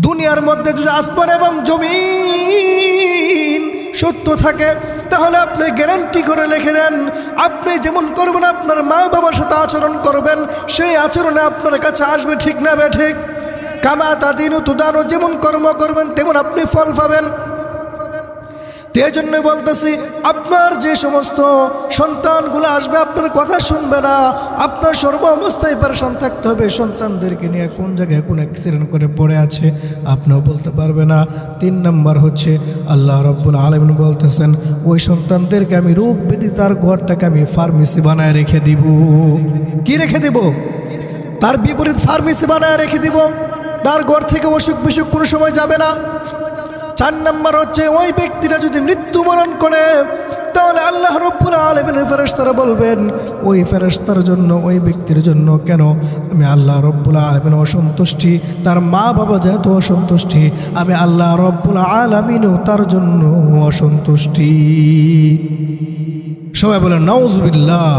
দুনিয়ার মধ্যে যদি আসমান এবং জমিন সত্য থাকে তাহলে আপনি গ্যারান্টি করে লিখে নেন, আপনি যেমন করবেন আপনার মা বাবার সাথে আচরণ করবেন, সেই আচরণে আপনার কাছে আসবে, ঠিক না বে ঠিক? কামা তাদিনু তুদানু, যেমন কর্ম করবেন তেমন আপনি ফল পাবেন। এই জন্য বলতেছি, আপনার যে সমস্ত সন্তানগুলো আসবে আপনার কথা শুনবে না, আপনার সর্ব অবস্থায় পেরেশান থাকতে হবে। সন্তানদেরকে নিয়ে কোন জায়গায় কোন অ্যাক্সিডেন্ট করে পড়ে আছে আপনিও বলতে পারবে না। 3 নম্বর হচ্ছে আল্লাহ রাব্বুল আলামিন বলতেছেন, ওই সন্তানদেরকে আমি রোগ ব্যাধি তার ঘরটাকে আমি ফার্মেসি বানায় রেখে দিব। কি রেখে দিব? তার বিপরীত ফার্মেসি বানায় রেখে দিব, তার ঘর থেকে অসুখ বিসুখ কোনো সময় যাবে না। 4 নম্বর হচ্ছে, ওই ব্যক্তিটা যদি মৃত্যুবরণ করে তাহলে আল্লাহ রাব্বুল আলামিনের ফেরেশতারা বলবেন, ওই ফেরেশতার জন্য, ওই ব্যক্তির জন্য কেন আমি আল্লাহ রাব্বুল আলামিন অসন্তুষ্টি, তার মা বাবা যেহেতু অসন্তুষ্টি, আমি আল্লাহ রাব্বুল আলামিনও তার জন্য অসন্তুষ্টি। সবাই বলেন নাউজুবিল্লাহ।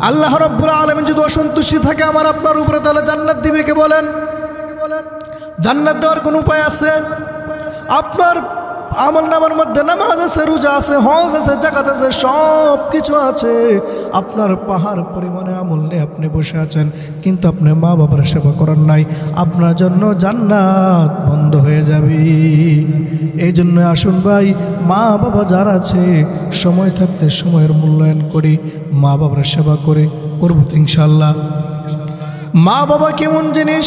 আল্লাহ রাব্বুল আলামিন যদি অসন্তুষ্টি থাকে আমার আপনার উপরে, তাহলে জান্নাত দিবে কে বলেন? জান্নাত দেওয়ার কোন উপায় আছে? আপনার আমলনামার মধ্যে নামাজ আছে, রোজা আছে, হজ আছে, যাকাত আছে, সব কিছু আছে, আপনার পাহাড় পরিমাণে আমল নিয়ে আপনি বসে আছেন, কিন্তু আপনি মা বাবার সেবা করার নাই, আপনার জন্য জান্নাত বন্ধ হয়ে যাবে। এই জন্য আসুন ভাই, মা বাবা যারা আছে সময় থাকতে সময়ের মূল্যায়ন করি, মা বাবার সেবা করে করবো তো ইনশাল্লাহ। মা বাবা কেমন জিনিস?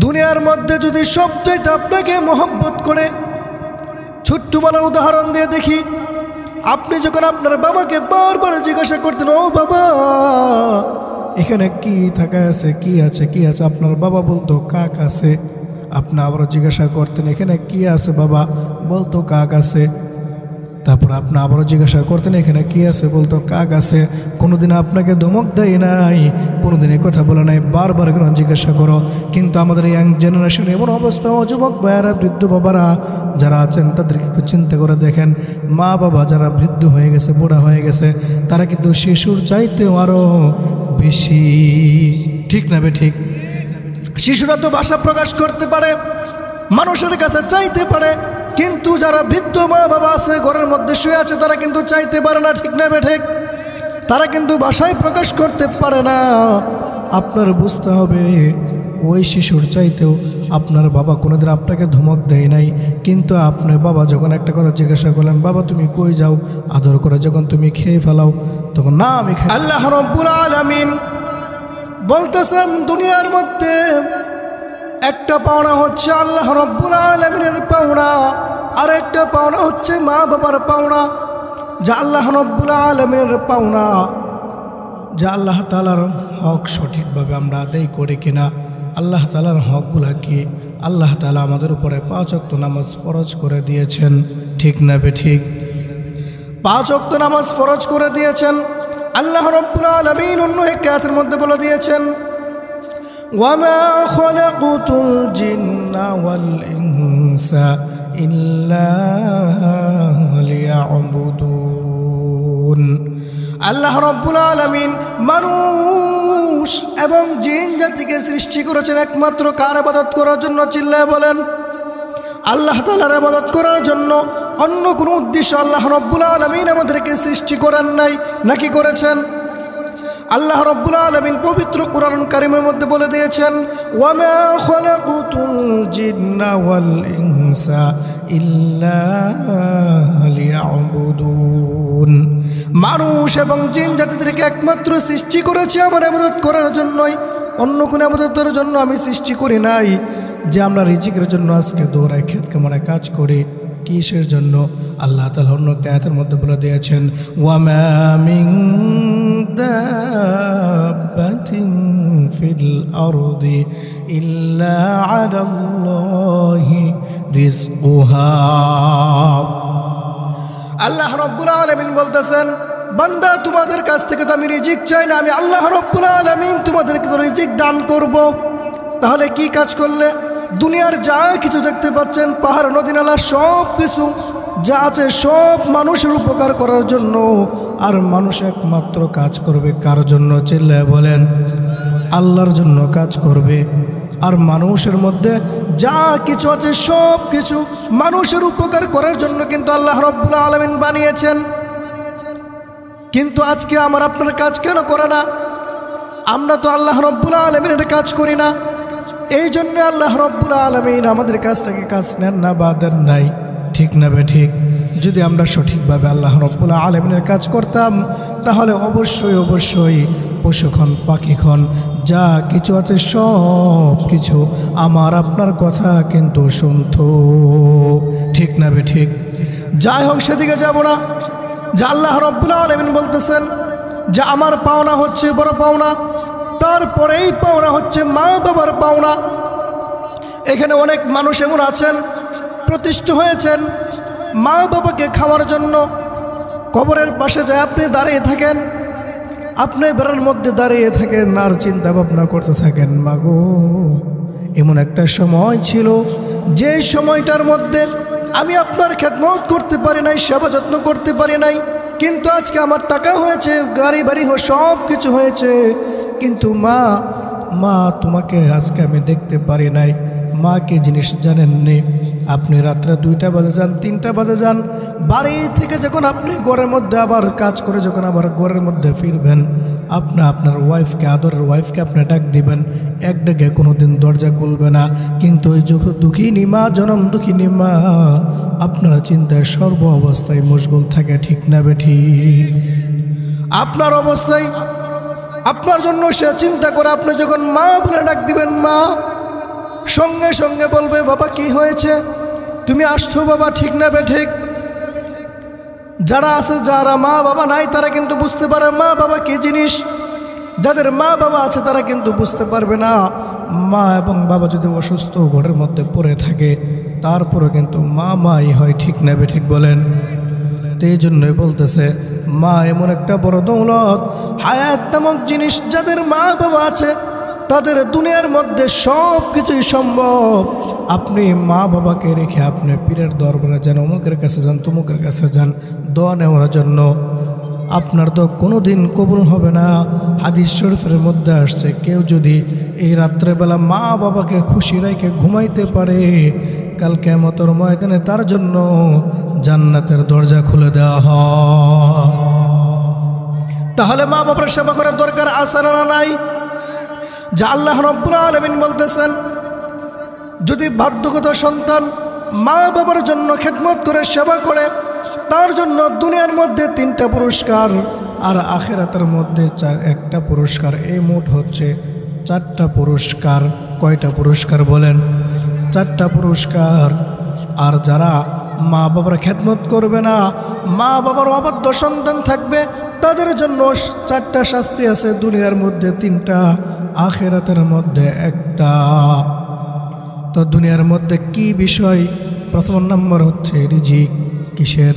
দুনিয়ার মধ্যে যদি সবচাইতে আপনাকে মহব্বত করে, ছোট্টবেলার উদাহরণ দিয়ে দেখি, আপনি যখন আপনার বাবাকে বারবার জিজ্ঞাসা করতেন, ও বাবা এখানে কি থাকা আছে, কি আছে, কি আছে, আপনার বাবা বলতো কাক আছে। আপনি আবারও জিজ্ঞাসা করতেন এখানে কি আছে বাবা, বলতো কাক আছে। তারপর আপনি আবারও জিজ্ঞাসা করতেন এখানে কি আছে, বলতো কাক আছে। কোনোদিন আপনাকে ধমক দেয় নাই, কোনোদিন এই কথা বলে নাই, বারবার কেন জিজ্ঞাসা করো। কিন্তু আমাদের ইয়াং জেনারেশন এমন অবস্থা, যুবক ভাইয়ারা, বৃদ্ধ বাবারা যারা আছেন তাদেরকে একটু চিন্তা করে দেখেন, মা বাবা যারা বৃদ্ধ হয়ে গেছে, বুড়া হয়ে গেছে, তারা কিন্তু শিশুর চাইতেও আরও বেশি, ঠিক না বে ঠিক? শিশুরা তো ভাষা প্রকাশ করতে পারে, মানুষের কাছে চাইতে পারে, কিন্তু যারা বৃদ্ধ মা বাবা আছে ঘরের মধ্যে শুয়ে আছে তারা কিন্তু চাইতে পারে না, ঠিক না বে ঠিক? তারা কিন্তু ভাষায় প্রকাশ করতে পারে না। আপনার বুঝতে হবে, ওই শিশুর চাইতেও আপনার বাবা কোনোদিন আপনাকে ধমক দেয় নাই, কিন্তু আপনার বাবা যখন একটা কথা জিজ্ঞাসা করলেন, বাবা তুমি কই যাও, আদর করে যখন তুমি খেয়ে ফেলাও তখন না আমি খাই। আল্লাহ রাব্বুল আলামিন বলতেছেন, দুনিয়ার মধ্যে একটা পাওনা হচ্ছে আল্লাহ রাব্বুল আলামিনের পাওনা, আর একটা পাওনা হচ্ছে মা বাবার পাওনা। যা আল্লাহ রাব্বুল আলামিনের পাওনা, যা আল্লাহ তাআলার হক সঠিকভাবে আমরা আদায় করি কিনা, আল্লাহ তাআলার হকগুলা কি? আল্লাহ তাআলা আমাদের উপরে 5 ওয়াক্ত নামাজ ফরজ করে দিয়েছেন, ঠিক না বে ঠিক? 5 ওয়াক্ত নামাজ ফরজ করে দিয়েছেন। আল্লাহ রাব্বুল আলামিন অন্য একটি আয়াতের মধ্যে বলে দিয়েছেন, ওয়ামা খালাকুতুল জিন্না ওয়াল ইনসা ইল্লা লিয়াবুদুন। আল্লাহ রাব্বুল আলামিন মানুষ এবং জিন জাতিকে সৃষ্টি করেছেন একমাত্র কার ইবাদত করার জন্য? চিল্লায় বলেন। আল্লাহ তাআলার ইবাদত করার জন্য। অন্য কোনো উদ্দেশ্য আল্লাহ রাব্বুল আলামিন আমাদেরকে সৃষ্টি করেন নাই, নাকি করেছেন? আল্লাহ রাব্বুল আলামিন পবিত্র কোরআন কারীমের মধ্যে বলে দিয়েছেন, ওয়ামা খালাকুতুল জিন্না ওয়াল ইনসা ইল্লা লিয়াবুদুন। মানুষ এবং জিন জাতিদেরকে একমাত্র সৃষ্টি করেছে আমার ইবাদত করার জন্যই, অন্য কোনো ইবাদতের জন্য আমি সৃষ্টি করি নাই। যে আমরা রিজিকের জন্য আজকে দৌড়াই, খেত কামারে কাজ করি, কিসের জন্য? আল্লাহ তাআলা অন্য একটা আয়াতের মধ্যে বলে দিয়েছেন, ওয়ামা মিন দাব্বাতিন ফিল আরদি ইল্লা আলাল্লাহি রিজকুহা। আল্লাহ রাব্বুল আলামিন বলতেছেন, বান্দা তোমাদের কাছ থেকে তো আমি রিজিক চাই না, আমি আল্লাহ রাব্বুল আলামিন তোমাদেরকে তো রিজিক দান করব। তাহলে কি কাজ করলে? দুনিয়ার যা কিছু দেখতে পাচ্ছেন, পাহাড় নদী নালা সব কিছু যা আছে সব মানুষের উপকার করার জন্য। আর মানুষ একমাত্র কাজ করবে কার জন্য? চিল্লায় বলেন। আল্লাহর জন্য কাজ করবে। আর মানুষের মধ্যে যা কিছু আছে সব কিছু মানুষের উপকার করার জন্য কিন্তু আল্লাহ রাব্বুল আলামিন বানিয়েছেন। কিন্তু আজকে আমার আপনার কাজ কেন করে না? আমরা তো আল্লাহ রাব্বুল আলামিনের কাজ করি না। এই জন্য আল্লাহ রাব্বুল আলামিন আমাদের কাছ থেকে কাজ নেন না বা দেন নাই, ঠিক না ঠিক? যদি আমরা সঠিকভাবে আল্লাহ রাব্বুল আলামিনের কাজ করতাম তাহলে অবশ্যই অবশ্যই পশুক্ষণ পাখিক্ষণ যা কিছু আছে সব কিছু আমার আপনার কথা কিন্তু শুনতো, ঠিক না ঠিক? যাই হোক, সেদিকে যাব না। যে আল্লাহ রাব্বুল আলামিন বলতেছেন যে আমার পাওনা হচ্ছে বড় পাওনা, তারপরেই পাওনা হচ্ছে মা বাবার পাওনা। এখানে অনেক মানুষ এমন আছেন প্রতিষ্ঠিত হয়েছেন মা বাবাকে খাওয়ার জন্য। কবরের পাশে যায় আপনি দাঁড়িয়ে থাকেন, আপনি বেড়ার মধ্যে দাঁড়িয়ে থাকেন আর চিন্তা ভাবনা করতে থাকেন, মাগো এমন একটা সময় ছিল যে সময়টার মধ্যে আমি আপনার খেদমত করতে পারি নাই, সেবা যত্ন করতে পারি নাই, কিন্তু আজকে আমার টাকা হয়েছে, গাড়ি বাড়ি সব কিছু হয়েছে, কিন্তু মা তোমাকে আজকে আমি দেখতে পারি নাই। মা কি জিনিস জানেননি? আপনি রাত্রে 2টা বাজে যান, 3টা বাজে যান, বাড়ি থেকে যখন আপনি ঘরের মধ্যে আবার কাজ করে যখন আবার ঘরের মধ্যে ফিরবেন, আপনার ওয়াইফকে, আদরের ওয়াইফকে আপনি ডাক দিবেন, এক ডাকে কোনোদিন দরজা খুলবে না। কিন্তু ওই দুঃখিনী মা, জনম দুঃখিনী মা আপনার চিন্তায় সর্ব অবস্থায় মশগুল থাকে, ঠিক না ঠিক? আপনার অবস্থায় আপনার জন্য সে চিন্তা করে আপনি যখন মা বলে ডাক দিবেন, মা সঙ্গে সঙ্গে বলবে, বাবা কি হয়েছে, তুমি আসছো বাবা, ঠিক না ঠিক? যারা আছে, যারা মা বাবা নাই তারা কিন্তু বুঝতে পারে মা বাবা কি জিনিস। যাদের মা বাবা আছে তারা কিন্তু বুঝতে পারবে না। মা এবং বাবা যদি অসুস্থ ঘরের মধ্যে পড়ে থাকে তারপরে কিন্তু মাই হয়, ঠিক না ঠিক বলেন? এই জন্যই বলতেছে মা এমন একটা বড় দৌলত, হায়াত নামক জিনিস। যাদের মা বাবা আছে তাদের দুনিয়ার মধ্যে সব কিছুই সম্ভব। আপনি মা বাবাকে রেখে আপনি পীরের দরবারে যান, অমুকের কাছে যান, তমুকের কাছে যান দোয়া নেওয়ার জন্য, আপনার তো কোনো দিন কবুল হবে না। হাদিস শরীফের মধ্যে আসছে, কেউ যদি এই রাত্রেবেলা মা বাবাকে খুশি রেখে ঘুমাইতে পারে, কাল কিয়ামতের ময়দানে তার জন্য জান্নাতের দরজা খুলে দেওয়া হয়। তাহলে মা বাবার সেবা করার দরকার আছে না নাই? যা আল্লাহ রাব্বুল আলামিন বলতেছেন, যদি বাধ্যগত সন্তান মা বাবার জন্য খেদমত করে সেবা করে, তার জন্য দুনিয়ার মধ্যে 3টা পুরস্কার আর আখিরাতের মধ্যে 1টা পুরস্কার, এই মোট হচ্ছে 4টা পুরস্কার। কয়টা পুরস্কার বলেন? 4টা পুরস্কার। আর যারা মা বাবার খেদমত করবে না, মা বাবার অবাধ্য সন্তান থাকবে, তাদের জন্য 4টা শাস্তি আছে, দুনিয়ার মধ্যে 3টা, আখিরাতের মধ্যে 1টা। তো দুনিয়ার মধ্যে কি বিষয়? প্রথম নম্বর হচ্ছে রিজিক। কিসের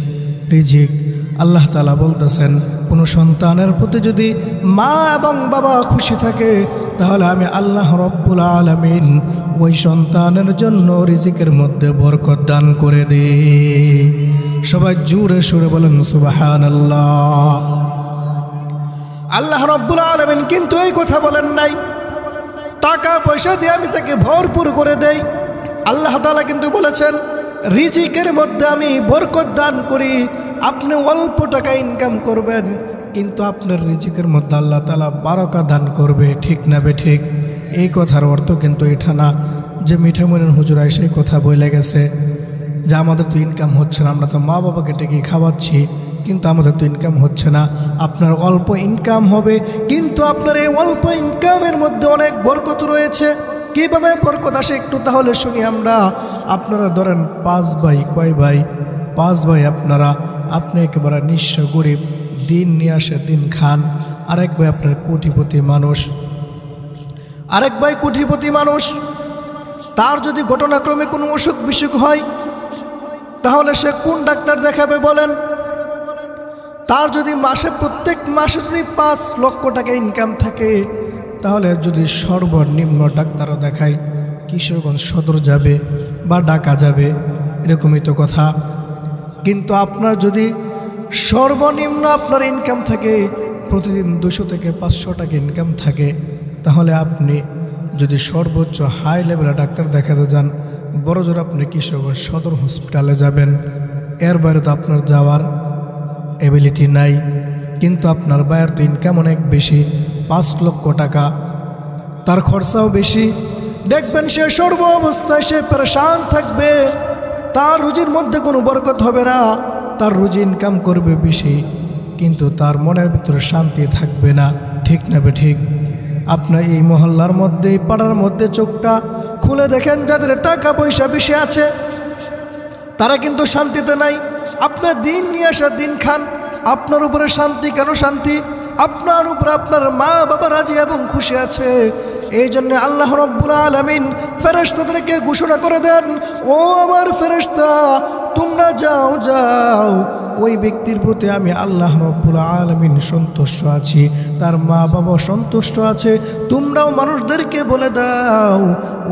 রিজিক? আল্লাহ তাআলা বলতেছেন, কোনো সন্তানের প্রতি যদি মা এবং বাবা খুশি থাকে তাহলে আমি আল্লাহ রাব্বুল আলামিন ওই সন্তানের জন্য রিজিকের মধ্যে বরকত দান করে দিই। সবাই জোরে সুরে বলেন সুবহানাল্লাহ। আল্লাহ রাব্বুল আলামিন কিন্তু এই কথা বলেন নাই টাকা পয়সা দিয়ে আমি তাকে ভরপুর করে দেই। আল্লাহ তাআলা কিন্তু বলেছেন রিজিকের মধ্যে আমি বরকত দান করি। আপনি অল্প টাকা ইনকাম করবেন কিন্তু আপনার রিজিকের মধ্যে আল্লাহ তাআলা বারাকা দান করবে, ঠিক না ঠিক? এই কথার অর্থ কিন্তু এটা না যে মিঠামনির হুজুর সেই কথা বলে গেছে যে আমাদের তো ইনকাম হচ্ছে না, আমরা তো মা বাবাকে ডেকে খাওয়াচ্ছি কিন্তু আমাদের তো ইনকাম হচ্ছে না। আপনার অল্প ইনকাম হবে কিন্তু আপনার এই অল্প ইনকামের মধ্যে অনেক বরকত রয়েছে। কীভাবে বরকত আসে একটু তাহলে শুনি আমরা। আপনারা ধরেন 5 ভাই, কয় ভাই? 5 ভাই। আপনি একেবারে নিঃস্ব গরিব, দিন নিয়ে আসে দিন খান। আরেক ভাই আপনার কোটিপতি মানুষ, আরেক ভাই কোটিপতি মানুষ। তার যদি ঘটনাক্রমে কোনো অসুখ বিসুখ হয় তাহলে সে কোন ডাক্তার দেখাবে বলেন? তার যদি প্রত্যেক মাসে যদি 5 লক্ষ টাকা ইনকাম থাকে তাহলে যদি সর্বনিম্ন ডাক্তারও দেখায় কিশোরগঞ্জ সদর যাবে বা ঢাকা যাবে, এরকমই তো কথা। কিন্তু আপনার যদি সর্বনিম্ন আপনার ইনকাম থাকে প্রতিদিন 200 থেকে 500 টাকা ইনকাম থাকে তাহলে আপনি যদি সর্বোচ্চ হাই লেভেলে ডাক্তার দেখাতে যান, বড় জোর আপনি কিশোরগঞ্জ সদর হসপিটালে যাবেন, এর বাইরে তো আপনার যাওয়ার এবিলিটি নাই। কিন্তু আপনার বাইরের তো ইনকাম অনেক বেশি, 5 লক্ষ টাকা, তার খরচাও বেশি। দেখবেন সে সর্ব অবস্থায় সে পরেশান থাকবে, তার রুজির মধ্যে কোনো বরকত হবে না, তার রুজি ইনকাম করবে বেশি কিন্তু তার মনের ভিতরে শান্তি থাকবে না। ঠিক না বে ঠিক? আপনার এই মহল্লার মধ্যে, এই পাড়ার মধ্যে চোখটা খুলে দেখেন, যাদের টাকা পয়সা বেশি আছে তারা কিন্তু শান্তিতে নাই। আপনার দিন নিয়ে আসা দিন খান, আপনার উপরে শান্তি কেন? শান্তি আপনার উপরে আপনার মা বাবা রাজি এবং খুশি আছে। এই জন্য আল্লাহ রাব্বুল আলামিন ফেরেশতাদেরকে ঘোষণা করে দেন, ও আমার ফেরেশতা, তোমরা যাও যাও, ওই ব্যক্তির প্রতি আমি আল্লাহ রাব্বুল আলামিন সন্তুষ্ট আছি, তার মা বাবা সন্তুষ্ট আছে। তোমরাও মানুষদেরকে বলে দাও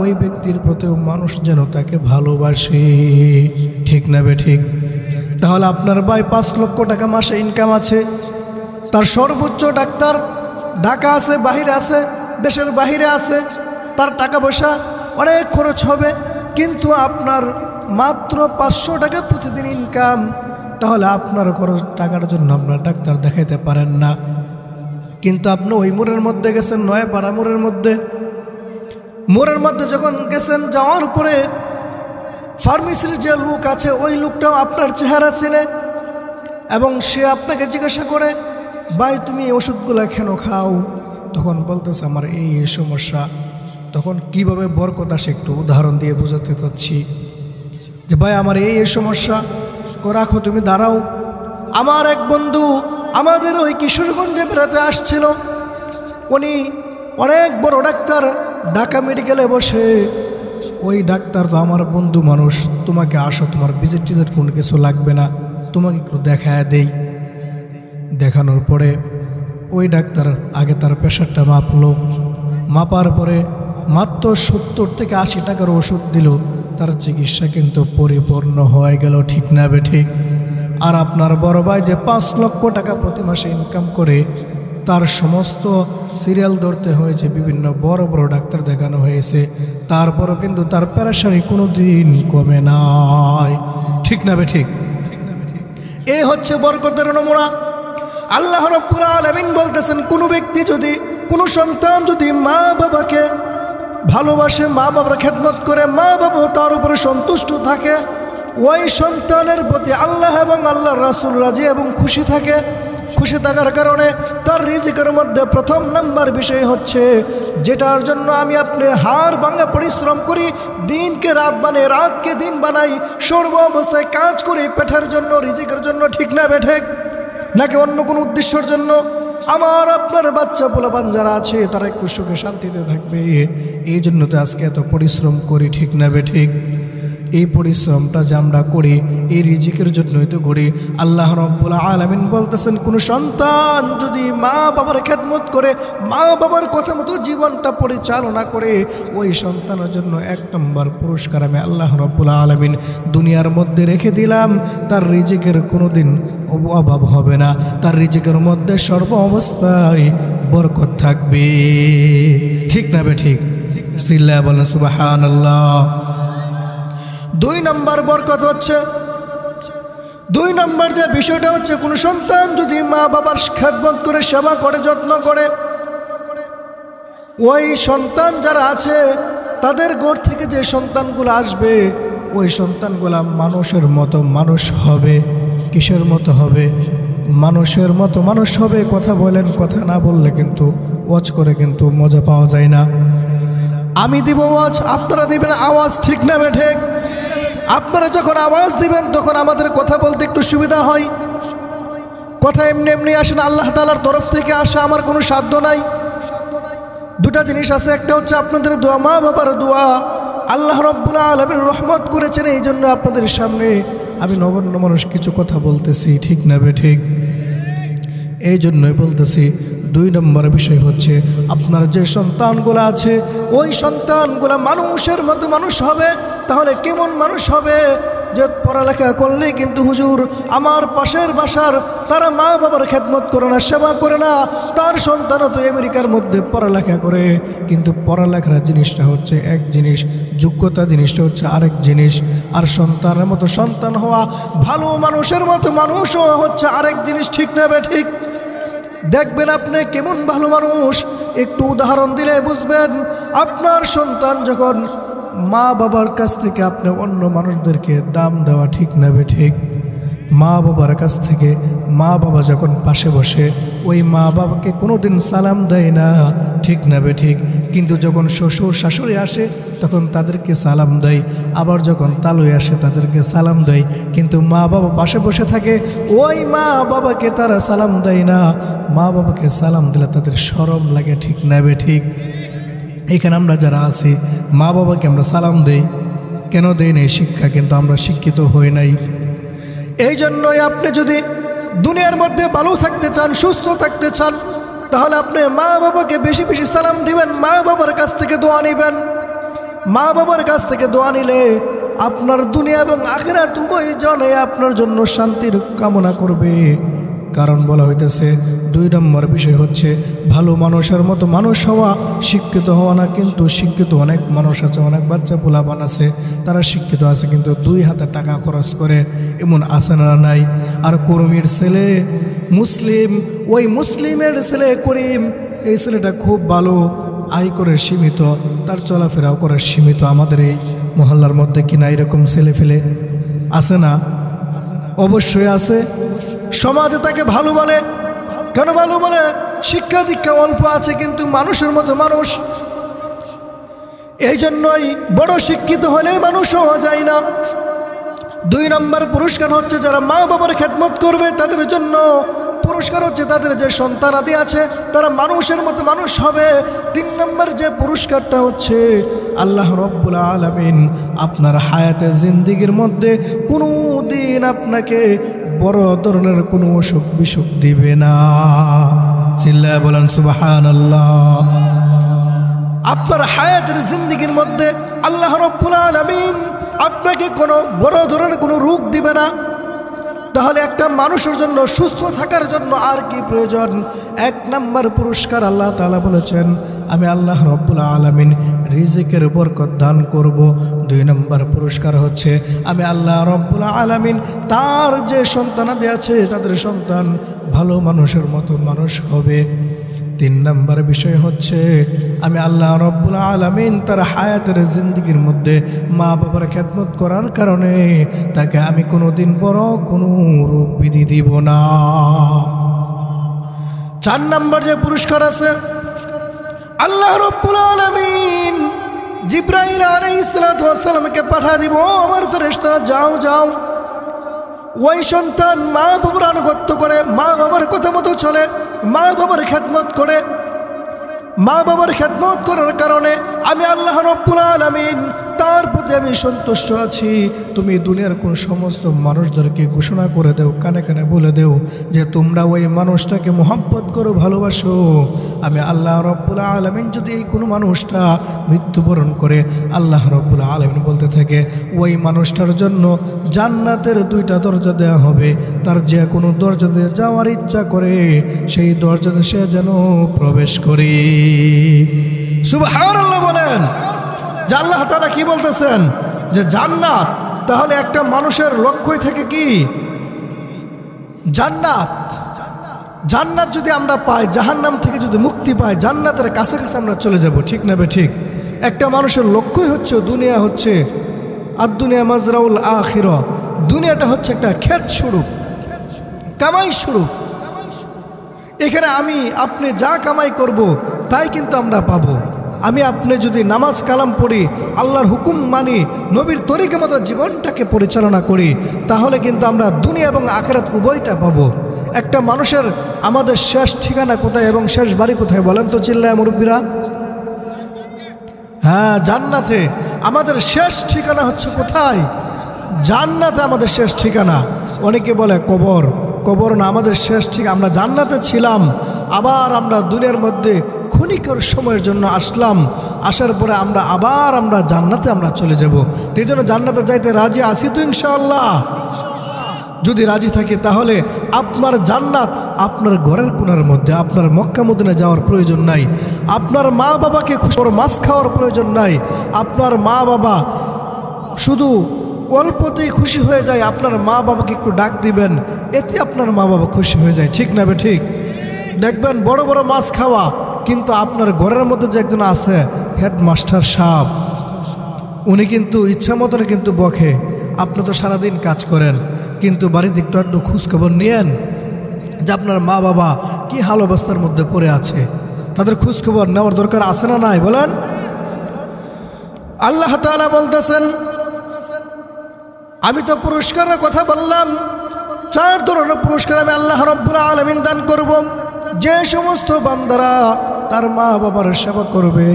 ওই ব্যক্তির প্রতিও মানুষ যেন তাকে ভালোবাসে। ঠিক না বে ঠিক? তাহলে আপনার ভাই 5 লক্ষ টাকা মাসে ইনকাম আছে, তার সর্বোচ্চ ডাক্তার ঢাকা আছে, বাহিরে আছে, দেশের বাহিরে আছে, তার টাকা পয়সা অনেক খরচ হবে, কিন্তু আপনার মাত্র 500 টাকা প্রতিদিন ইনকাম। তাহলে আপনার খরচ টাকার জন্য আপনার ডাক্তার দেখাইতে পারেন না। কিন্তু আপনি ওই মোড়ের মধ্যে গেছেন, নয়াপাড়া মোড়ের মধ্যে যখন গেছেন, যাওয়ার পরে ফার্মেসির যে লোক আছে ওই লোকটাও আপনার চেহারা চেনে এবং সে আপনাকে জিজ্ঞাসা করে, ভাই তুমি এই ওষুধগুলো কেন খাও? তখন বলতেছে আমার এই সমস্যা। তখন কিভাবে বরকত আসে একটু উদাহরণ দিয়ে বোঝাতে চাচ্ছি যে ভাই আমার এই সমস্যা, রাখো তুমি দাঁড়াও। আমার এক বন্ধু আমাদের ওই কিশোরগঞ্জে বেড়াতে আসছিল, উনি অনেক বড় ডাক্তার, ঢাকা মেডিকেলে বসে। ওই ডাক্তার তো আমার বন্ধু মানুষ, তোমাকে আসো, তোমার ভিজিট টিজিট কোনো কিছু লাগবে না, তোমাকে একটু দেখায় দেই। দেখানোর পরে ওই ডাক্তার আগে তার প্রেশারটা মাপলো, মাপার পরে মাত্র 70 থেকে 80 টাকার ওষুধ দিল, তার চিকিৎসা কিন্তু পরিপূর্ণ হয়ে গেল। ঠিক না বে ঠিক? আর আপনার বড় ভাই যে 5 লক্ষ টাকা প্রতি মাসে ইনকাম করে, তার সমস্ত সিরিয়াল ধরতে হয়েছে, বিভিন্ন বড় বড় ডাক্তার দেখানো হয়েছে, তারপরও কিন্তু তার প্রেশারই কোনো দিন কমে নাই। ঠিক না বে ঠিক? এই হচ্ছে বরকতের নমুনা। আল্লাহ রাব্বুল আলামিন বলতেছেন, কোনো ব্যক্তি যদি, কোনো সন্তান যদি মা বাবাকে ভালোবাসে, মা বাবার খেদমত করে, মা বাবা তার উপরে সন্তুষ্ট থাকে, ওই সন্তানের প্রতি আল্লাহ এবং আল্লাহর রাসূল রাজি এবং খুশি থাকে। খুশি থাকার কারণে তার রিজিকের মধ্যে প্রথম নাম্বার বিষয় হচ্ছে, যেটার জন্য আমি আপনি হাড় ভাঙা পরিশ্রম করি, দিনকে রাত বানাই, রাতকে দিন বানাই, সর্ব অবস্থায় কাজ করি পেটের জন্য, রিজিকের জন্য। ঠিক না বে ঠিক? নাকি অন্য কোনো উদ্দেশ্যের জন্য? আমার আপনার বাচ্চা পোলাপান যারা আছে তারা একটু সুখে শান্তিতে থাকবে, এই জন্য তো আজকে এত পরিশ্রম করি। ঠিক না বে ঠিক? এই পরিশ্রমটা যে আমরা করি এই রিজিকের জন্যই তো করি। আল্লাহ রাব্বুল আলামিন বলতেছেন, কোনো সন্তান যদি মা বাবার খেদমত করে, মা বাবার কথা মতো জীবনটা পরিচালনা করে, ওই সন্তানের জন্য 1 নম্বর পুরস্কার আমি আল্লাহ রাব্বুল আলামিন দুনিয়ার মধ্যে রেখে দিলাম। তার রিজিকের কোনো দিন অভাব হবে না, তার রিজিকের মধ্যে সর্ব অবস্থায় বরকত থাকবে। ঠিক না বে ঠিক? সিল্লা বলেন সুবহানাল্লাহ। 2 নম্বর বরকত হচ্ছে, 2 নম্বর যে বিষয়টা হচ্ছে, কোনো সন্তান যদি মা বাবার খেদমত করে, সেবা করে, যত্ন করে, ওই সন্তান যারা আছে তাদের ঘর থেকে যে সন্তানগুলো আসবে, ওই সন্তানগুলা মানুষের মতো মানুষ হবে। কিসের মতো হবে? মানুষের মতো মানুষ হবে। কথা বলেন, কথা না বললে কিন্তু ওয়াজ করে কিন্তু মজা পাওয়া যায় না। আমি দিব ওয়াজ, আপনারা দিবেন আওয়াজ। ঠিক না বে ঠিক? আপনারা যখন আওয়াজ দিবেন তখন আমাদের কথা বলতে একটু সুবিধা হয়। কথা এমনি এমনি আসে না, আল্লাহ তাআলার তরফ থেকে আসে, আমার কোনো সাধ্য নাই। 2টা জিনিস আছে, একটা হচ্ছে আপনাদের দোয়া, মা বাবার দোয়া। আল্লাহ রাব্বুল আলামিন রহমত করেছেন, এই জন্য আপনাদের সামনে আমি নগণ্য মানুষ কিছু কথা বলতেছি। ঠিক না বে ঠিক? এই জন্যই বলতেছি 2 নম্বর বিষয় হচ্ছে, আপনার যে সন্তানগুলো আছে ওই সন্তানগুলো মানুষের মতো মানুষ হবে। তাহলে কেমন মানুষ হবে? যে পড়ালেখা করলে কিন্তু হুজুর আমার পাশের বাসার তারা মা বাবার খেদমত করে না, সেবা করে না, তার সন্তানও তো আমেরিকার মধ্যে পড়ালেখা করে। কিন্তু পড়ালেখার জিনিসটা হচ্ছে এক জিনিস, যোগ্যতা জিনিসটা হচ্ছে আরেক জিনিস, আর সন্তানের মতো সন্তান হওয়া, ভালো মানুষের মতো মানুষ হওয়া হচ্ছে আরেক জিনিস। ঠিক না বে ঠিক? দেখবেন আপনি কেমন ভালো মানুষ, একটু উদাহরণ দিলে বুঝবেন। আপনার সন্তান যখন মা বাবার কাছ থেকে আপনি অন্য মানুষদেরকে দাম দেওয়া ঠিক না বে ঠিক? মা বাবার কাছ থেকে মা বাবা যখন পাশে বসে ওই মা বাবাকে কোনো দিন সালাম দেয় না, ঠিক না বে ঠিক? কিন্তু যখন শ্বশুর শাশুড়ি আসে তখন তাদেরকে সালাম দেয়, আবার যখন তালুই আসে তাদেরকে সালাম দেয়। কিন্তু মা বাবা পাশে বসে থাকে, ওই মা বাবাকে তারা সালাম দেয় না। মা বাবাকে সালাম দিলে তাদের শরম লাগে, ঠিক না বে ঠিক? এখানে আমরা যারা আছি মা বাবাকে আমরা সালাম দেই, কেন দেই নাই? শিক্ষা, কিন্তু আমরা শিক্ষিত হই নাই। এই জন্যই আপনি যদি দুনিয়ার মধ্যে ভালো থাকতে চান, সুস্থ থাকতে চান, তাহলে আপনি মা বাবাকে বেশি বেশি সালাম দিবেন, মা বাবার কাছ থেকে দোয়া নিবেন। মা বাবার কাছ থেকে দোয়া নিলে আপনার দুনিয়া এবং আখিরাত উভয় জনে আপনার জন্য শান্তির কামনা করবে। কারণ বলা হইতেছে 2 নম্বর বিষয় হচ্ছে ভালো মানুষের মতো মানুষ হওয়া, শিক্ষিত হওয়া না। কিন্তু শিক্ষিত অনেক মানুষ আছে, অনেক বাচ্চা পোলাপান আছে, তারা শিক্ষিত আছে কিন্তু 2 হাতে টাকা খরচ করে, এমন আছে না নাই? আর কর্মীর ছেলে মুসলিম, ওই মুসলিমের ছেলে করিম, এই ছেলেটা খুব ভালো, আয় করে সীমিত, তার চলাফেরাও করে সীমিত। আমাদের এই মহল্লার মধ্যে কিনা এরকম ছেলে ফেলে আছে না? অবশ্যই আছে। সমাজে তাকে ভালো বলে, কেন ভালো বলে? শিক্ষা দীক্ষা অল্প আছে কিন্তু মানুষের মতো মানুষ। এই জন্যই বড় শিক্ষিত হলে মানুষ হওয়া যায় না। 2 নম্বর পুরস্কার হচ্ছে যারা মা বাবার খেদমত করবে তাদের জন্য পুরস্কার হচ্ছে তাদের যে সন্তানাদি আছে তারা মানুষের মতো মানুষ হবে। 3 নম্বর যে পুরস্কারটা হচ্ছে আল্লাহ রব্বুল আলামিন আপনার হায়াতে জিন্দেগির মধ্যে কোনো দিন আপনাকে বড় ধরনের কোনো অসুখ বিসুখ দিবে না। চিল্লায় বলেন সুবহানাল্লাহ। আপনার হায়াতের জিন্দেগির মধ্যে আল্লাহ রব্বুল আলামিন আপনাকে কোনো বড় ধরনের কোনো রোগ দিবে না। তাহলে একটা মানুষের জন্য সুস্থ থাকার জন্য আর কি প্রয়োজন? 1 নম্বর পুরস্কার আল্লাহ তাআলা বলেছেন আমি আল্লাহ রব্বুল আলামিন রিজিকের বরকত দান করব। 2 নম্বর পুরস্কার হচ্ছে আমি আল্লাহ রব্বুল আলামিন তার যে সন্তানাদি আছে তাদের সন্তান ভালো মানুষের মতো মানুষ হবে। 3 নম্বর বিষয় হচ্ছে আমি আল্লাহ রব্বুল আলামিন তার হায়াতের জিন্দেগির মধ্যে মা বাবার খেদমত করার কারণে তাকে আমি কোনোদিন বড় কোনো রোগ বিধি দিব না। 4 নম্বর যে পুরস্কার আছে আল্লাহ রব্বুল আলামিন জিবরাইল আলাইহিস সালাতু ওয়াস সালামকে পাঠিয়ে দিব, আমার ফেরেশতারা যাও যাও ওই সন্তান মা বাবার আনুগত্য করে, মা বাবার কথা মতো চলে, মা বাবার খেদমত করে। মা বাবার খেদমত করার কারণে আমি আল্লাহ রব্বুল আলামিন তার প্রতি আমি সন্তুষ্ট আছি। তুমি দুনিয়ার কোন সমস্ত মানুষদেরকে ঘোষণা করে দেও, কানে কানে বলে দেও যে তোমরা ওই মানুষটাকে মোহাব্বত করো, ভালোবাসো। আমি আল্লাহ রব্বুল আলামিন যদি এই কোনো মানুষটা মৃত্যুবরণ করে, আল্লাহ রব্বুল আলামিন বলতে থাকে ওই মানুষটার জন্য জান্নাতের 2টা দরজা দেওয়া হবে। তার যে কোনো দরজা দিয়ে যাওয়ার ইচ্ছা করে সেই দরজাতে সে যেন প্রবেশ করে। সুবহানাল্লাহ বলেন। যে আল্লাহ তাআলা কি বলতেছেন যে জান্নাত, তাহলে একটা মানুষের লক্ষ্যই থেকে কি জান্নাত। জান্নাত যদি আমরা পাই, জাহান্নাম থেকে যদি মুক্তি পাই, জান্নাতের কাছাকাছি আমরা চলে যাব, ঠিক না বে ঠিক? একটা মানুষের লক্ষ্যই হচ্ছে দুনিয়া হচ্ছে আর দুনিয়া মাজরাউল আখিরা। দুনিয়াটা হচ্ছে একটা ক্ষেত স্বরূপ, কামাই স্বরূপ। এখানে আমি আপনি যা কামাই করব তাই কিন্তু আমরা পাবো। আমি আপনি যদি নামাজ কালাম পড়ি, আল্লাহর হুকুম মানি, নবীর তরিকা মতো জীবনটাকে পরিচালনা করি, তাহলে কিন্তু আমরা দুনিয়া এবং আখিরাত উভয়টা পাবো। একটা মানুষের আমাদের শেষ ঠিকানা কোথায় এবং শেষ বাড়ি কোথায় বলেন তো চিল্লায় মুরব্বীরা? হ্যাঁ, জান্নাতে। আমাদের শেষ ঠিকানা হচ্ছে কোথায়? জান্নাতে আমাদের শেষ ঠিকানা। অনেকে বলে কবর, কবর না, আমাদের শেষ ঠিকানা। আমরা জান্নাতে ছিলাম, আবার আমরা দুনিয়ার মধ্যে ক্ষণিকের সময়ের জন্য আসলাম, আসার পরে আমরা জান্নাতে আমরা চলে যাব। এই জন্য জান্নাতে যাইতে রাজি আছি তো ইনশাআল্লাহ? যদি রাজি থাকি তাহলে আপনার জান্নাত আপনার ঘরের কোণার মধ্যে। আপনার মক্কা মদিনা যাওয়ার প্রয়োজন নাই, আপনার মা বাবাকে খুশি মাছ খাওয়ার প্রয়োজন নাই। আপনার মা বাবা শুধু অল্পতেই খুশি হয়ে যায়, আপনার মা বাবাকে একটু ডাক দিবেন, এতে আপনার মা বাবা খুশি হয়ে যায়। ঠিক না বে ঠিক? দেখবেন বড় বড় মাছ খাওয়া, কিন্তু আপনার ঘরের মধ্যে যে একজন আছে হেডমাস্টার সাহেব, উনি কিন্তু ইচ্ছা মতন কিন্তু বকে। আপনি তো সারাদিন কাজ করেন, কিন্তু বাড়িতে একটু একটু খোঁজখবর নিয়েন যে আপনার মা বাবা কি হাল অবস্থার মধ্যে পড়ে আছে। তাদের খোঁজখবর নেওয়ার দরকার আছে না নাই বলেন? আল্লাহ তাআলা বলতেছেন, আমি তো পুরস্কারের কথা বললাম, 4 ধরনের পুরস্কার আমি আল্লাহ রাব্বুল আলামিন দান করব। যে সমস্ত বান্দারা তার মা বাবার সেবা করবে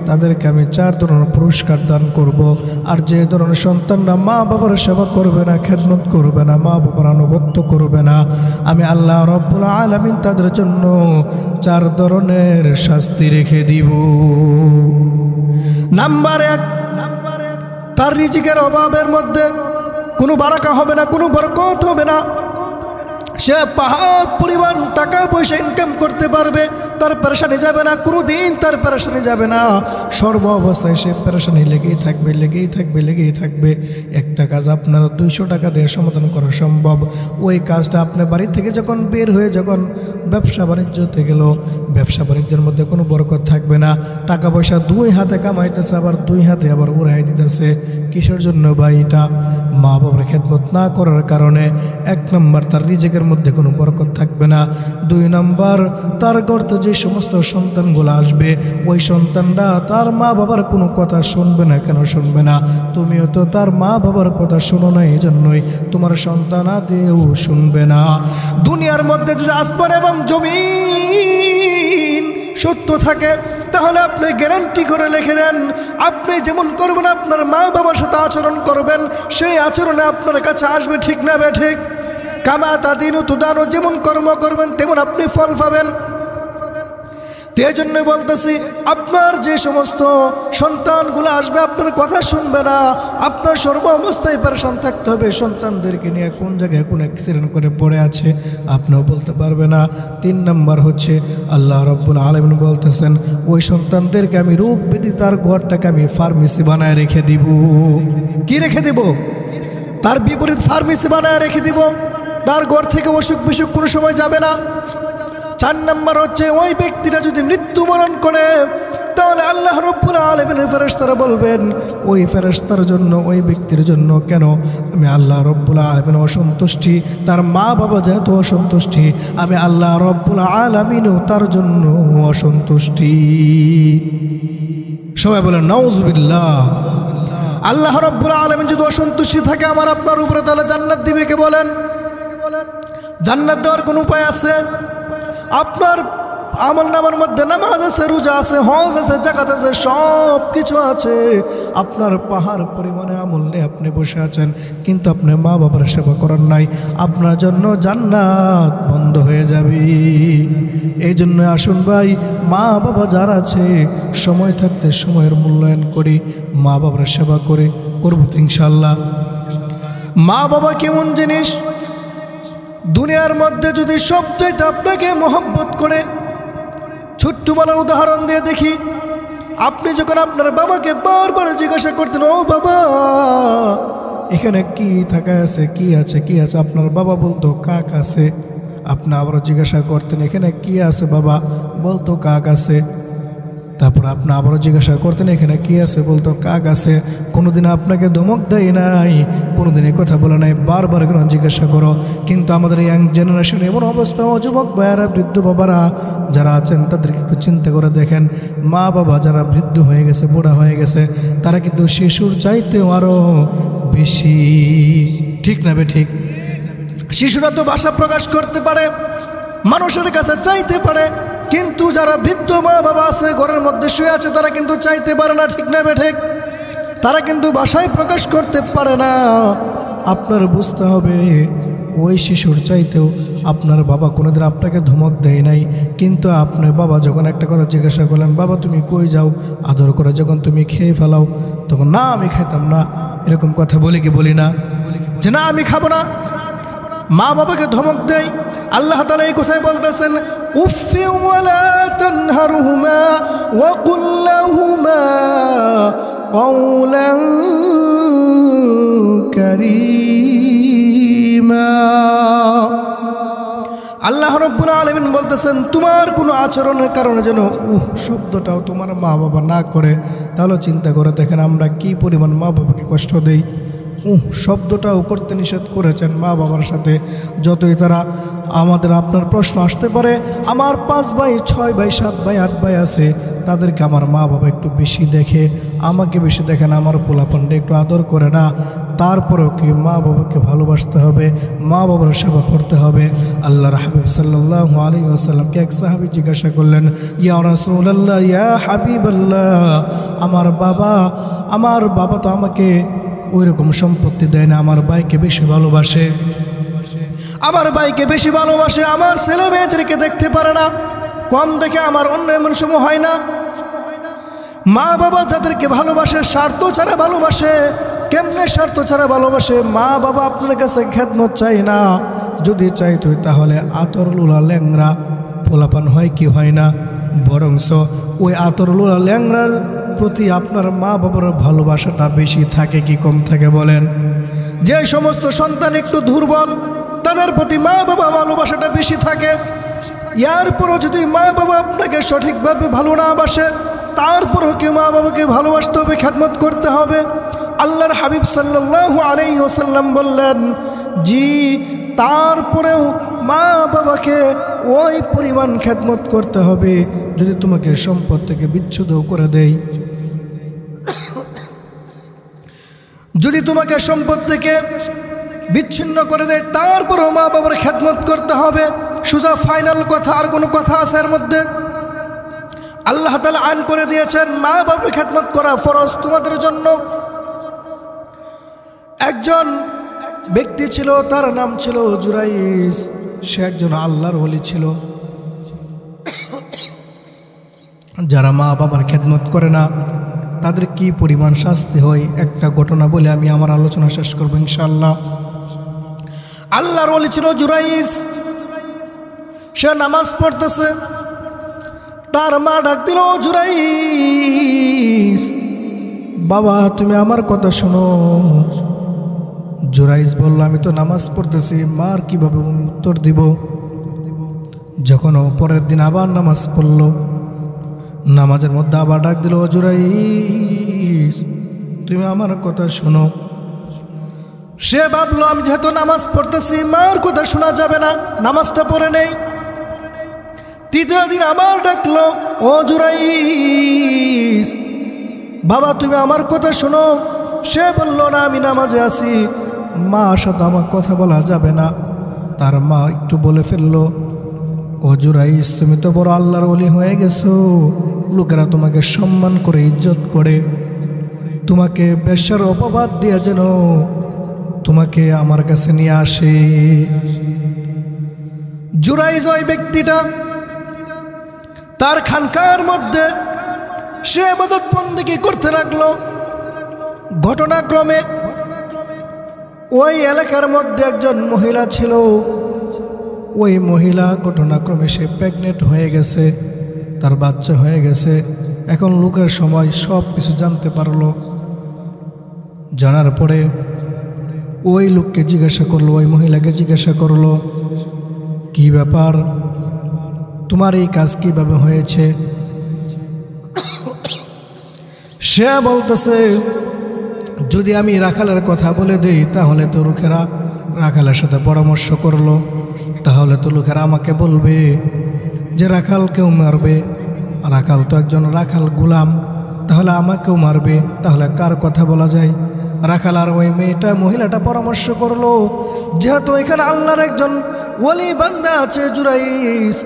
তাদেরকে আমি 4 ধরনের পুরস্কার দান করব। আর যে ধরনের সন্তানরা মা বাবার সেবা করবে না, খেদমত করবে না, মা বাবার আনুগত্য করবে না, আমি আল্লাহ রাব্বুল আলামিন তাদের জন্য 4 ধরনের শাস্তি রেখে দিব। নাম্বার 1, তার রিজিকের অভাবের মধ্যে কোনো বারাকা হবে না, কোনো বরকত হবে না। সে পাহাড় পরিমাণ টাকা পয়সা ইনকাম করতে পারবে, তার পেরেশানি যাবে না, কোনো দিন তার পেরেশানি যাবে না। সর্ব অবস্থায় সে পেরেশানি লেগেই থাকবে, লেগেই থাকবে, লেগেই থাকবে। একটা কাজ আপনার 200 টাকা দিয়ে সমাধান করা সম্ভব, ওই কাজটা আপনার বাড়ি থেকে যখন বের হয়ে যখন ব্যবসা বাণিজ্যতে গেল, ব্যবসা বাণিজ্যের মধ্যে কোনো বরকত থাকবে না। টাকা পয়সা 2 হাতে কামাইতেছে, আবার 2 হাতে আবার উড়াই দিতেছে। কিসের জন্য ভাই? এটা মা বাবার খেদমত না করার কারণে। 1 নম্বর, তার রিজিকের মধ্যে কোনো বরকত থাকবে না। 2 নম্বর, তার গর্তে যে সমস্ত সন্তানগুলো আসবে, ওই সন্তানরা তার মা বাবার কোনো কথা শুনবে না। কেন শুনবে না? তুমিও তো তার মা বাবার কথা শোনো না, এই জন্যই তোমার সন্তান আদেও শুনবে না। দুনিয়ার মধ্যে যদি আসমান এবং জমিন সত্য থাকে, তাহলে আপনি গ্যারান্টি করে লিখে নেন, আপনি যেমন করবেন আপনার মা বাবার সাথে আচরণ করবেন, সেই আচরণে আপনার কাছে আসবে। ঠিক না বে ঠিক? কামা তাদিনু তুদানু, যেমন কর্ম করবেন তেমন আপনি ফল পাবেন। এই জন্য বলতেছি, আপনার যে সমস্ত সন্তানগুলো আসবে আপনার কথা শুনবে না, আপনার সর্ব অবস্থায় পেরেশান থাকতে হবে। সন্তানদেরকে নিয়ে কোন জায়গায় কোন অ্যাক্সিডেন্ট করে পড়ে আছে আপনিও বলতে পারবে না। 3 নম্বর হচ্ছে আল্লাহ রাব্বুল আলামিন বলতেছেন, ওই সন্তানদেরকে আমি রোগ ব্যাধি তার ঘরটাকে আমি ফার্মেসি বানায় রেখে দিব। কি রেখে দিব? তার বিপরীত ফার্মেসি বানায় রেখে দিব। তার ঘর থেকে অসুখ বিসুখ কোনো সময় যাবে না। 4 নম্বর হচ্ছে, ওই ব্যক্তিরা যদি মৃত্যুবরণ করে তাহলে আল্লাহ রাব্বুল আলামিনের ফেরেশতারা বলবেন, ওই ফেরেশতার জন্য, ওই ব্যক্তির জন্য কেন আমি আল্লাহ রাব্বুল আলামিন অসন্তুষ্টি, তার মা বাবা যেহেতু অসন্তুষ্টি, আমি আল্লাহ রাব্বুল আলামিনও তার জন্য অসন্তুষ্টি। সবাই বলেন নাউজুবিল্লাহ। আল্লাহ রাব্বুল আলামিন যদি অসন্তুষ্টি থাকে আমার আপনার উপরে, তাহলে জান্নাত দিবে কে বলেন? জান্নাত দেওয়ার কোনো উপায় আছে? আপনার আমলনামার মধ্যে নামাজ আছে, রোজা আছে, হজ আছে, যাকাত আছে, সব কিছু আছে। আপনার পাহাড় পরিমাণে আমল নিয়ে আপনি বসে আছেন, কিন্তু আপনি মা বাবার সেবা করার নাই, আপনার জন্য জান্নাত বন্ধ হয়ে যাবে। এই জন্য আসুন ভাই, মা বাবা যারা আছে সময় থাকতে সময়ের মূল্যায়ন করি, মা বাবার সেবা করে করব তো ইনশাআল্লাহ। মা বাবা কেমন জিনিস? দুনিয়ার মধ্যে যদি সবচাইতে আপনাকে মহব্বত করে, ছোট্টবেলার উদাহরণ দিয়ে দেখি, আপনি যখন আপনার বাবাকে বারবার জিজ্ঞাসা করতেন, ও বাবা এখানে কি থাকা আছে, কি আছে, কি আছে, আপনার বাবা বলতো কাক আছে। আপনি আবারও জিজ্ঞাসা করতেন, এখানে কি আছে বাবা? বলতো কাক আছে। তারপর আপনি আবারও জিজ্ঞাসা করতেন, এখানে কি আছে? বলতো কাক আছে। কোনোদিন আপনাকে ধমক দেয় নাই, কোনোদিন এই কথা বলে নাই, বারবার কেন জিজ্ঞাসা করো। কিন্তু আমাদের ইয়াং জেনারেশন এমন অবস্থা, যুবক ভাইয়ারা, বৃদ্ধ বাবারা যারা আছেন তাদেরকে একটু চিন্তা করে দেখেন, মা বাবা যারা বৃদ্ধ হয়ে গেছে, বুড়া হয়ে গেছে, তারা কিন্তু শিশুর চাইতেও আরও বেশি। ঠিক না বে ঠিক? শিশুরা তো ভাষা প্রকাশ করতে পারে, মানুষের কাছে চাইতে পারে, কিন্তু যারা বৃদ্ধ মা বাবা আছে ঘরের মধ্যে শুয়ে আছে তারা কিন্তু চাইতে পারে না। ঠিক না বে ঠিক? তারা কিন্তু ভাষায় প্রকাশ করতে পারে না। আপনার বুঝতে হবে ওই শিশুর চাইতেও আপনার বাবা কোনোদিন আপনাকে ধমক দেয় নাই, কিন্তু আপনার বাবা যখন একটা কথা জিজ্ঞাসা করলেন, বাবা তুমি কই যাও, আদর করে যখন তুমি খেয়ে ফেলাও তখন না আমি খাইতাম না, এরকম কথা বলি কি বলি না, যে না আমি খাবো না, মা বাবাকে ধমক দেয়। আল্লাহ তাআলা এই কথাই বলতেছেন, উফি ওয়ালা তানহারহুমা ওয়া কুল লাহুমা কাওলান কারীমা। আল্লাহ রাব্বুল আলামিন বলতেছেন, তোমার কোনো আচরণের কারণে যেন শব্দটাও তোমার মা বাবা না করে। তাহলে চিন্তা করে দেখেন আমরা কি পরিমাণ মা বাবাকে কষ্ট দেই। শব্দটাও করতে নিষেধ করেছেন মা বাবার সাথে। যতই তারা আমাদের আপনার প্রশ্ন আসতে পারে, আমার 5 ভাই 6 ভাই 7 ভাই 8 ভাই আছে, তাদেরকে আমার মা বাবা একটু বেশি দেখে, আমাকে বেশি দেখে না, আমার পোলাপানটা একটু আদর করে না, তারপরেও কি মা বাবাকে ভালোবাসতে হবে, মা বাবার সেবা করতে হবে। আল্লাহর হাবিব সাল্লাল্লাহু আলাইহি ওয়াসাল্লামকে এক সাহাবী জিজ্ঞাসা করলেন, ইয়া রাসূলুল্লাহ ইয়া হাবিবাল্লাহ, আমার বাবা তো আমাকে ওই রকম সম্পত্তি দেয় না, আমার ভাইকে বেশি ভালোবাসে, আমার ছেলে মেয়েদেরকে দেখতে পারে না, কম দেখে আমার অন্য এমন সময় হয় না। মা বাবা যাদেরকে ভালোবাসে স্বার্থ ছাড়া ভালোবাসে। কেমনে স্বার্থ ছাড়া ভালোবাসে? মা বাবা আপনার কাছে খেদমত চাই না, যদি চাইতো তাহলে আতর লুলা ল্যাংরা পোলাপান হয় কি হয় না, বরংস ওই আতর লুলা ল্যাংরার প্রতি আপনার মা বাবার ভালোবাসাটা বেশি থাকে কি কম থাকে বলেন? যে সমস্ত সন্তান একটু দুর্বল তাদের প্রতি মা বাবা ভালোবাসাটা বেশি থাকে। এরপরও যদি মা বাবা আপনাকে সঠিকভাবে ভালো না বাসে, তারপরও কি মা বাবাকে ভালোবাসতে হবে, খেদমত করতে হবে। আল্লাহর হাবিব সাল্লাল্লাহু আলাইহি ওয়াসাল্লাম বললেন, জি তারপরেও মা বাবাকে ওই পরিমাণ খেদমত করতে হবে যদি তোমাকে সম্পদ থেকে বিচ্ছুত করে দেয়। যদি তোমাকে সম্পদ থেকে বিচ্ছিন্ন করে দেয়, তারপরেও মা বাবার খেদমত করতে হবে। সোজা ফাইনাল কথা, আর কোনো কথা আছে এর মধ্যে? আল্লাহ তাআলা আইন করে দিয়েছেন মা বাবার খেদমত করা ফরজ তোমাদের জন্য। একজন ব্যক্তি ছিল, তার নাম ছিল জুরাইস। সে একজন আল্লাহর ওলি ছিল। যারা মা বাবার খেদমত করে না তাদের কি পরিমাণ শাস্তি হয়, একটা ঘটনা বলে আমি আমার আলোচনা শেষ করব ইনশাআল্লাহ। আল্লাহর ওলি ছিল জুরাইস। সে নামাজ পড়তেছে, তার মা ডাক দিল, জুরাইস বাবা তুমি আমার কথা শোনো। জুরাইস বলল, আমি তো নামাজ পড়তেছি, মার কিভাবে উত্তর দিব? যখন পরের দিন আবার নামাজ পড়ল, নামাজের মধ্যে আবার ডাক দিল, জুরাইস তুমি আমার কথা শোনো। সে ভাবলো আমি যেহেতু নামাজ পড়তেছি মার কথা শোনা যাবে না, নামাজটা পড়ে নেই। তৃতীয় দিন আবার ডাকলো, ও জুরাইস বাবা তুমি আমার কথা শোনো। সে বলল, না আমি নামাজে আছি, মা সাথে আমার কথা বলা যাবে না। তার মা একটু বলে ফেললো, ও জুরাইস তুমি তো বড় আল্লাহর ওলি হয়ে গেছো, লোকেরা তোমাকে সম্মান করে ইজ্জত করে, তোমাকে বেশ্যার অপবাদ দিয়ে যেন তোমাকে আমার কাছে নিয়ে আসে। জুরাইস ওই ব্যক্তিটা তার খানকার মধ্যে সে ইবাদত বন্দেগী করতে লাগলো। ঘটনাক্রমে ওই এলাকার মধ্যে একজন মহিলা ছিল। ওই মহিলা ঘটনাক্রমে সে প্রেগনেন্ট হয়ে গেছে, তার বাচ্চা হয়ে গেছে। এখন লোকের সময় সব কিছু জানতে পারলো। জানার পরে ওই লোককে জিজ্ঞাসা করলো, ওই মহিলাকে জিজ্ঞাসা করলো, কি ব্যাপার, তোমার এই কাজ কিভাবে হয়েছে? সে বলতেছে, যদি আমি রাখালের কথা বলে দেই তাহলে তো লোকেরা রাখালের সাথে পরামর্শ করলো, তাহলে তো লোকেরা আমাকে বলবে যে রাখাল কেউ মারবে, রাখাল তো একজন রাখাল গোলাম, তাহলে আমাকেও মারবে, তাহলে কার কথা বলা যায়? রাখাল আর ওই মহিলাটা পরামর্শ করলো, যেহেতু এখানে আল্লাহর একজন ওলি বান্দা আছে জুরাইস,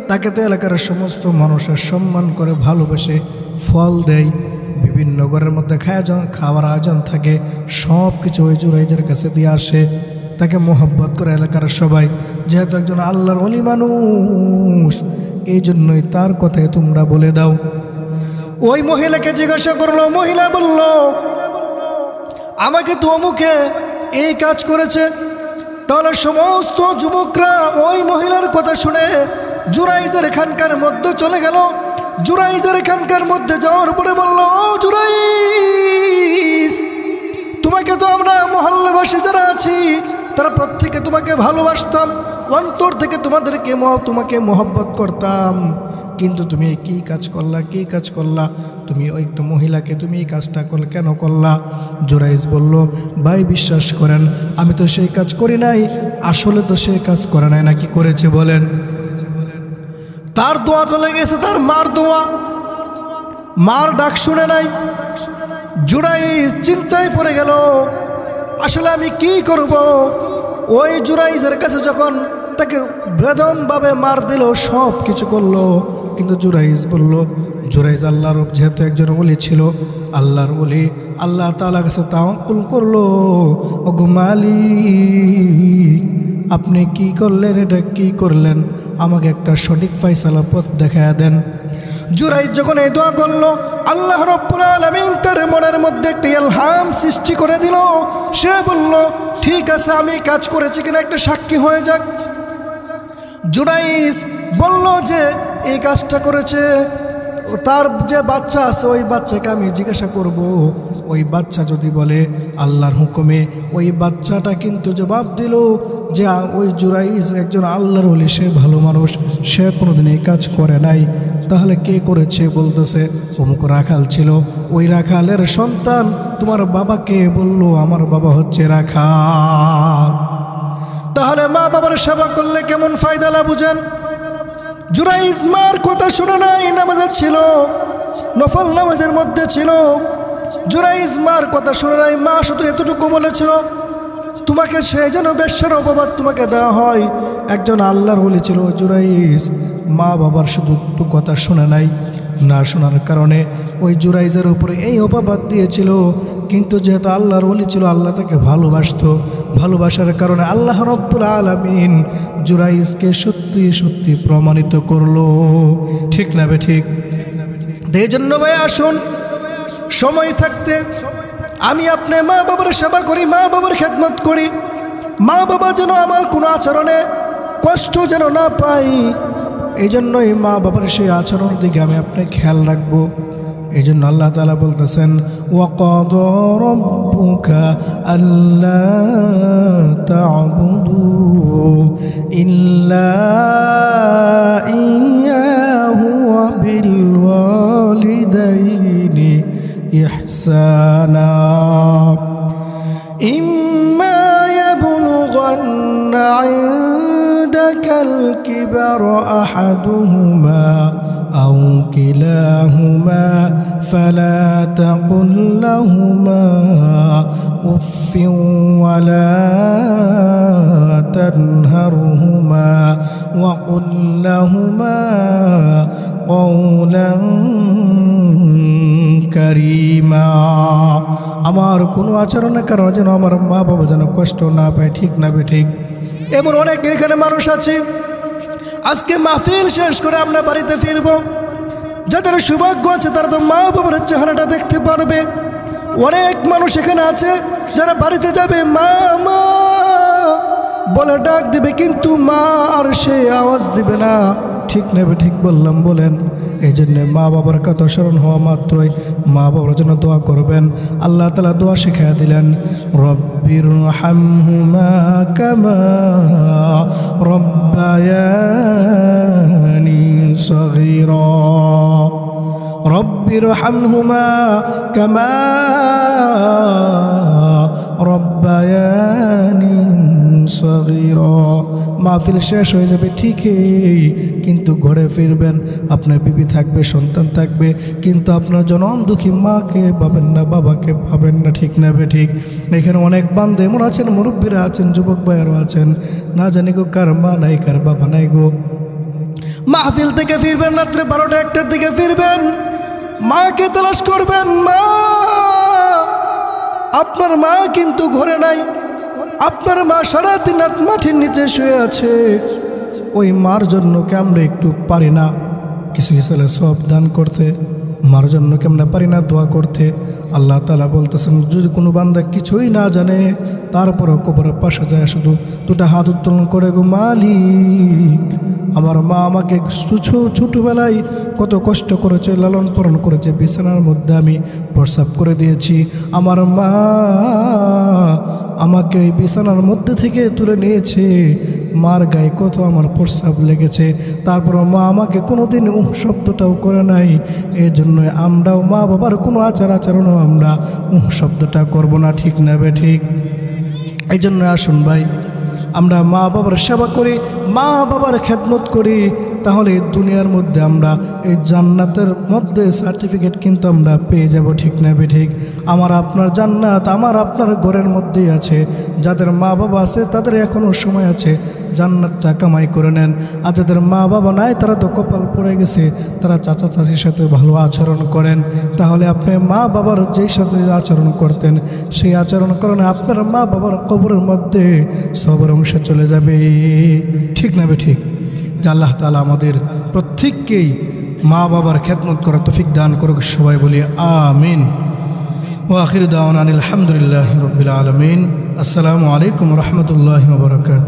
তাকে তো এলাকার সমস্ত মানুষের সম্মান করে ভালোবেসে ফল দেয়, বিভিন্ন ঘরের মধ্যে খাওয়ার আয়োজন থাকে, সব কিছু ওই জুরাইজের কাছে দিয়ে আসে। তাকে মোহাব্বত করে এলাকার সবাই, যেহেতু একজন আল্লাহর ওলি মানুষ, এই জন্যই তার কথায় তোমরা বলে দাও। ওই মহিলাকে জিজ্ঞাসা করলো, মহিলা বলল, আমাকে তো অমুকে এই কাজ করেছে। তাহলে সমস্ত যুবকরা ওই মহিলার কথা শুনে জুরাইজের এখানকার মধ্যে চলে গেল। জুরাইজের এখানকার মধ্যে যাওয়ার পরে বলল, ও জুরাইজ, তোমাকে তো আমরা মহল্লাবাসী যারা আছি তারা প্রত্যেকে তোমাকে ভালোবাসতাম, অন্তর থেকে তোমাকে মহব্বত করতাম, কিন্তু তুমি কি কাজ করলা? তুমি ওই একটা মহিলাকে তুমি এই কাজটা কেন করলা? জুরাইজ বলল, ভাই বিশ্বাস করেন, আমি তো সেই কাজ করি নাই। আসলে তো সেই কাজ করে নাই, নাকি করেছে বলেন? তার দোয়া চলে গেছে, তার মার দোয়া, মার ডাক শুনে নাই। জুরাইজ চিন্তায় পড়ে গেল, আসলে আমি কি করব? ওই জুরাইজের কাছে যখন তাকে বেদমভাবে মার দিল, সব কিছু করলো, কিন্তু জুরাইজ বলল, জুরাইজ আল্লাহর যেহেতু একজন ওলি ছিল, আল্লাহর ওলি, আল্লাহ তাআলার কাছে তাওয়াক্কুল করলো, ওগো মালিক, আপনি কি করলেন? এটা কি করলেন? আমাকে একটা সঠিক ফয়সালা পথ দেখায়া দেন। জুরাইজ যখন এই দোয়া করলো, আল্লাহ রাব্বুল আলামিন তার মনের মধ্যে একটা ইলহাম সৃষ্টি করে দিল। সে বলল, ঠিক আছে, আমি কাজ করেছি কিনা একটা সাক্ষী হয়ে যাক। জুরাইজ বলল যে এই কাজটা করেছে, তার যে বাচ্চা আছে ওই বাচ্চাকে আমি জিজ্ঞাসা করব। ওই বাচ্চা যদি বলে আল্লাহর হুকুমে, ওই বাচ্চাটা কিন্তু জবাব দিল যে ওই জুরাইজ একজন আল্লাহর ওলি, সে ভালো মানুষ, সে কোনোদিন এই কাজ করে নাই। তাহলে কে করেছে? বলতেছে অমুক রাখাল ছিল, ওই রাখালের সন্তান তোমার বাবাকে বলল আমার বাবা হচ্ছে রাখাল। তাহলে মা বাবার সেবা করলে কেমন ফায়দা লাভ বুঝেন? জুরাইজ মার কথা শুনে নাই, নামাজে ছিল, নফল নামাজের মধ্যে ছিল। জুরাইজ মার কথা শুনে নাই, মা শুধু এতটুকু বলেছিল, তোমাকে সে যেন বেশ্যার অপবাদ তোমাকে দেওয়া হয়। একজন আল্লাহর ওলি ছিল জুরাইজ, মা বাবার শুধু একটু কথা শুনে নাই, না শোনার কারণে ওই জুরাইজের উপরে এই অপবাদ দিয়েছিল। কিন্তু যেহেতু আল্লাহর ওলি ছিল, আল্লাহ তাকে ভালোবাসতো, ভালোবাসার কারণে আল্লাহ রাব্বুল আলামিন জুরাইজকে সত্যি সত্যি প্রমাণিত করলো। ঠিক না বে ঠিক? এই জন্য ভাই আসুন, সময় থাকতে আমি আপনি মা বাবার সেবা করি, মা বাবার খেদমত করি। মা বাবা যেন আমার কোনো আচরণে কষ্ট যেন না পাই, এই জন্যই মা বাবার সেই আচরণের দিকে আমি আপনি খেয়াল রাখবো। এই জন্য আল্লাহ তাআলা বলতেছেন, ওয়াকাদা রাব্বুকা আল্লা তা'বুদু ইল্লা ইয়্যাহু ওয়া বিল ওয়ালিদাইনি ইহসানা ইম্মা ইয়াবলুগান্না ইনদাকাল কিবারা আহাদুহুমা أو كلاهما فلا تقل لهما أف ولا تنهرهما وقل لهما قولا كريما। আমার কোনো আচরণের কারণে যেন আমার মা বাবা যেন কষ্ট না পায়। ঠিক না বে ঠিক? এমন অনেক এখানে মানুষ আছে, আজকে মাহফিল শেষ করে আমরা বাড়িতে ফিরবো, যাদের সৌভাগ্য আছে তারা তো মা বাবার চেহারাটা দেখতে পারবে। অনেক মানুষ এখানে আছে যারা বাড়িতে যাবে, মা মা বলে ডাক দিবে, কিন্তু মা আর সে আওয়াজ দিবে না। ঠিক নেবে? ঠিক বললাম বলেন? এই জন্যে মা বাবার কথা স্মরণ হওয়া মাত্রই মা বাবার জন্য দোয়া করবেন। আল্লাহ তাআলা দোয়া শিখিয়ে দিলেন, রব্বিরহামহুমা কামা রব্বায়ানি সগীরা, রব্বিরহামহুমা কামা রব্বায়ানি সগীরা। মাহফিল শেষ হয়ে যাবে ঠিকই, কিন্তু ঘরে ফিরবেন, আপনার বিবি থাকবে, সন্তান থাকবে, কিন্তু আপনার জনম দুঃখী মাকে পাবেন না, বাবাকে পাবেন না। ঠিক না বে ঠিক? এখানে অনেক বান্দা এমন আছেন, মুরব্বীরা আছেন, যুবক ভাইয়ারও আছেন, না জানি গো কার মা নাই, কার বাবা নাই গো। মাহফিল থেকে ফিরবেন রাত্রে 12টা-1টার দিকে ফিরবেন, মাকে তালাশ করবেন, মা আপনার মা কিন্তু ঘরে নাই। আপনার মা সারাদিন রাত মাটির নিচে শুয়ে আছে, ওই মার জন্য কে আমরা একটু পারি না কিছু হিসাবে সব দান করতে? মার জন্য কে আমরা পারি না দোয়া করতে? আল্লাহ তাআলা বলতেছেন, যদি কোনো বান্দা কিছুই না জানে তারপরও কবরের পাশে যায় শুধু দুটা হাত উত্তোলন করে, গো মালিক, আমার মা আমাকে ছোটোবেলায় কত কষ্ট করেছে, লালন পালন করেছে, বিছানার মধ্যে আমি প্রস্রাব করে দিয়েছি, আমার মা আমাকে এই বিছানার মধ্যে থেকে তুলে নিয়েছে, মার গায়ে কত আমার প্রস্রাব লেগেছে, তারপর মা আমাকে কোনোদিন শব্দটাও করে নাই। এই জন্য আমরাও মা বাবার কোনো আচরণও আমরা শব্দটা করব না, ঠিক না বে ঠিক? এই জন্য আসুন ভাই, আমরা মা বাবার সেবা করি, মা বাবার খেদমত করি, তাহলে দুনিয়ার মধ্যে আমরা এই জান্নাতের মধ্যে সার্টিফিকেট কিন্তু আমরা পেয়ে যাব, ঠিক না বে ঠিক? আমার আপনার জান্নাত আমার আপনার ঘরের মধ্যেই আছে। যাদের মা বাবা আছে তাদের এখনও সময় আছে, জান্নাতটা কামাই করে নেন। আর যাদের মা বাবা নাই তারা তো কপাল পড়ে গেছে, তারা চাচা চাচির সাথে ভালো আচরণ করেন, তাহলে আপনি মা বাবার যেই সাথে আচরণ করতেন সেই আচরণ করেন, আপনার মা বাবার কবরের মধ্যে সবার অংশে চলে যাবে, ঠিক না বে ঠিক? যে আল্লাহ তাআলা আমাদের প্রত্যেককেই মা বাবার খেদমত করার তৌফিক দান করুক, সবাই বলি আমিন। ওয়া আখিরু দাওয়ানা আলহামদুলিল্লাহি রাব্বিল আলামিন। আসসালামু আলাইকুম ওয়া রাহমাতুল্লাহি ওয়া বারাকাতুহু।